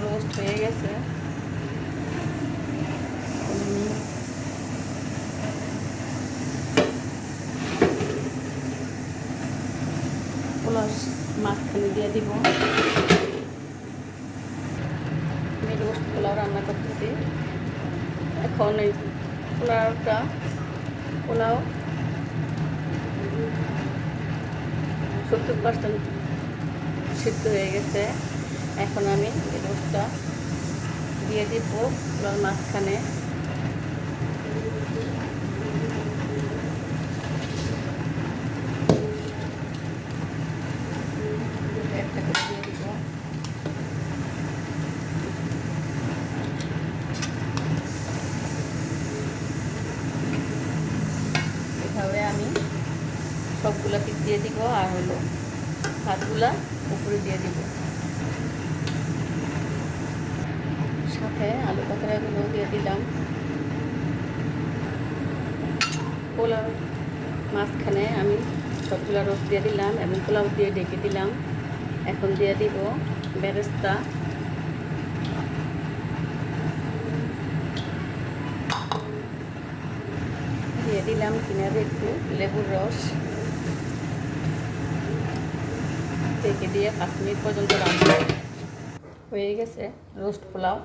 Roast হয়ে গেছে। পোলাও মাঝখানে দিয়ে দিব। আমি রোস্ট পোলাও রান্না করতেছি। এখন এই পোলাও 70% সিদ্ধ হয়ে গেছে। এখন আমি এই রোস্টটা দিয়ে দিব পোলাওর মাঝখানে। একটা করে দিয়ে দিব। এভাবে আমি সবগুলা পিস দিয়ে দিব, আর হলো ভাতগুলা উপরে দিয়ে দিব। সাথে আলু পাকড়াগুলো দিয়ে দিলাম। পোলাও মাঝখানে আমি সবগুলা রোস্ট দিয়ে দিলাম এবং পোলাও দিয়ে ঢেকে দিলাম। এখন দিয়ে দিব বেরেস্তা। দিয়ে দিলাম কিনারে একটু লেবুর রস। ঢেকে দিয়ে 5 মিনিট পর্যন্ত রান্না হয়ে গেছে রোস্ট পোলাও।